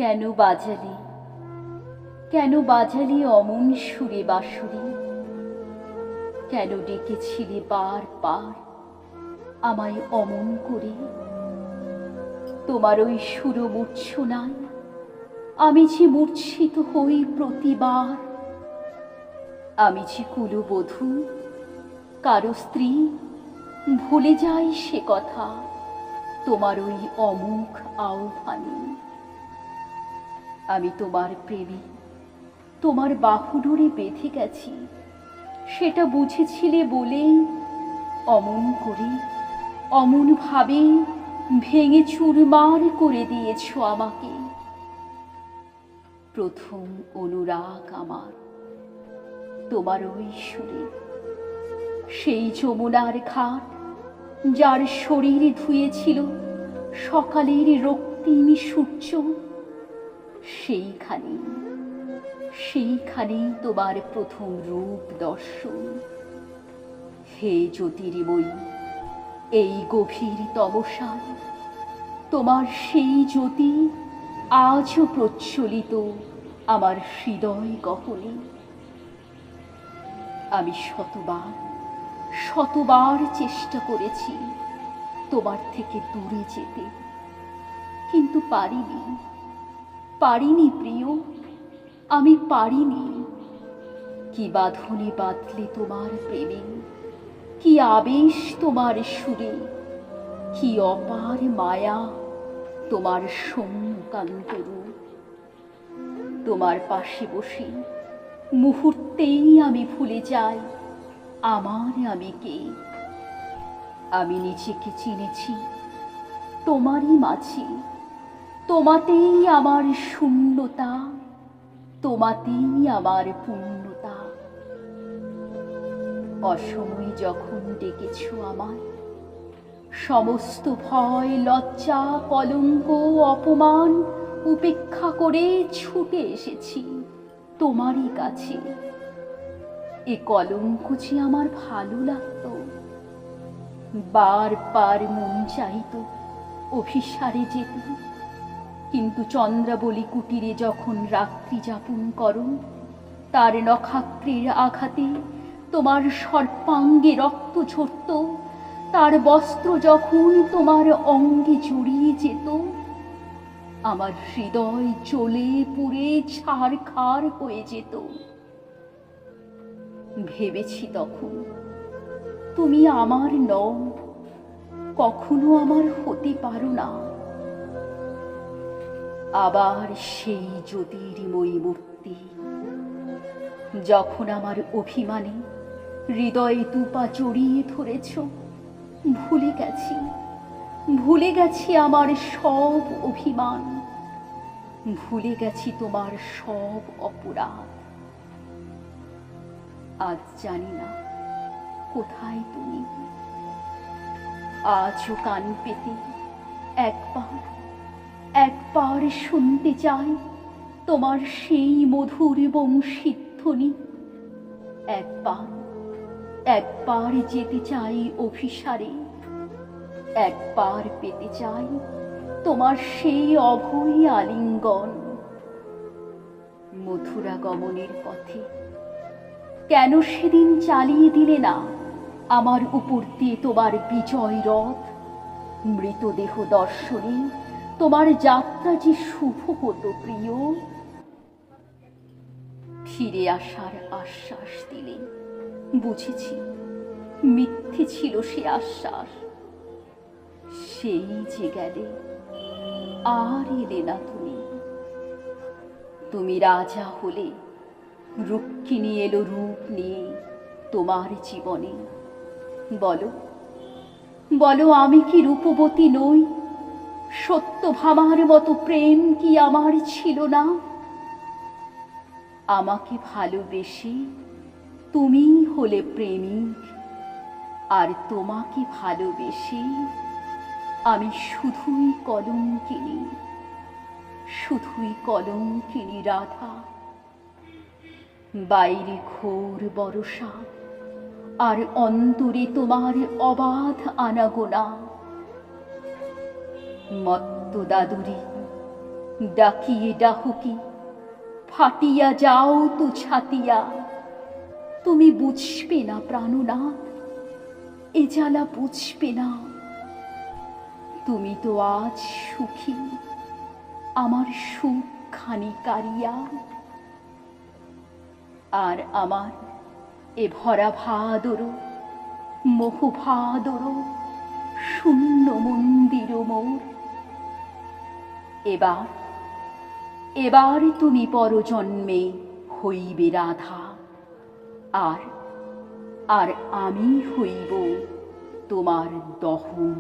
কেন বাজালি, কেন বাজালি অমন সুরে বাঁশুরি? কেন ডেকেছিলে বার বার আমায় অমন করে? তোমার ওই সুর মূর্ছনায় আমি যে মূর্ছিত হই প্রতিবার। আমি যে কুলবধূ, কারো স্ত্রী, ভুলে যাই সে কথা তোমার ওই অমুখ আহ্বানে। আমি তোমার প্রেমে তোমার বাহুডোরে বেঁধে গেছি, সেটা বুঝেছিলে বলেই অমন করে অমন ভাবে ভেঙে চুরমার করে দিয়েছ আমাকে। প্রথম অনুরাগ আমার তোমার ওই সুরে, সেই যমুনার ঘাট যার শরীর ধুয়েছিল সকালের রক্তিম সূর্য, সেইখানেই তোমার প্রথম রূপ দর্শন। হে জ্যোতির্ময়ী, এই গভীর তমসায় তোমার সেই জ্যোতি আজও প্রজ্বলিত আমার হৃদয় গহনে। আমি শতবার চেষ্টা করেছি তোমার থেকে দূরে যেতে, কিন্তু পারিনি প্রিয়, আমি পারিনি। কি বাঁধনে বাঁধলে তোমার প্রেমে, কি আবেশ তোমার সুরে, কি অপার মায়া তোমার সৌম্যকান্ত রূপ। তোমার পাশে বসে মুহূর্তেই আমি ভুলে যাই আমি কে। আমি নিজেকে চিনেছি তোমারই মাঝে, তোমাতেই আমার শূন্যতা, তোমাতেই আমার পূর্ণতা। অসময়ে যখন ডেকেছ আমায়, সমস্ত ভয়, লজ্জা, কলঙ্ক, অপমান উপেক্ষা করে ছুটে এসেছি তোমারই কাছে। এ কলঙ্ক যে আমার ভালো লাগত, বার মন চাইত অভিসারে যেতে, কিন্তু চন্দ্রাবলী কুটিরে যখন রাত্রি যাপন করো, তার নখাগ্রের আঘাতে তোমার সর্পাঙ্গে রক্ত ঝরত, তার বস্ত্র যখন তোমার অঙ্গে জড়িয়ে যেত, আমার হৃদয় জ্বলে পুড়ে ছারখার হয়ে যেত। ভেবেছি তখন তুমি আমার নও, কখনো আমার হতে পারো না। আবার সেই জ্যোতির্ময়ী মূর্তি যখন আমার অভিমানে হৃদয়ে দুপা জড়িয়ে ধরেছ, ভুলে গেছি আমার সব অভিমান, ভুলে গেছি তোমার সব অপরাধ। আজ জানি না কোথায় তুমি। আজও কান পেতে একবার শুনতে চাই তোমার সেই মধুর বংশীধ্বনি। একবার যেতে চাই অভিসারে, একবার পেতে চাই তোমার সেই অভয় আলিঙ্গন। মথুরা গমনের পথে কেন সেদিন চালিয়ে দিলে না আমার উপর দিয়ে তোমার বিজয় রথ? মৃতদেহ দর্শনে তোমার যাত্রা যে শুভ হতো প্রিয়। ফিরে আসার আশ্বাস দিলে, বুঝেছি মিথ্যে ছিল সে আশ্বাস। সেই যে গেলে, আর এলে না তুমি রাজা হলে, রুক্মিণী এলো রূপ নিয়ে তোমার জীবনে। বলো আমি কি রূপবতী নই? সত্যভামার মতো প্রেম কি আমার ছিল না? আমাকে ভালোবেসে তুমি হলে প্রেমিক, আর তোমাকে ভালোবেসে আমি শুধুই কলঙ্কিনী রাধা। বাইরে ঘোর বর্ষা, আর অন্তরে তোমার অবাধ আনাগোনা। মত্ত দাদুরি ডাকিয়ে ডাহুকি ফাটিয়া যাও তু ছাতিয়া, তুমি বুঝবে না প্রাণনাথ, এ জ্বালা বুঝবে না। তুমি তো আজ সুখী, আমার সুখ খানি কারিয়া, আর আমার এ ভরা ভাদর মোহ ভাদর শূন্য মন্দির মোর। এবার এবার তুমি পরজন্মে হইবে রাধা, আর আর আমি হইব তোমার দহন।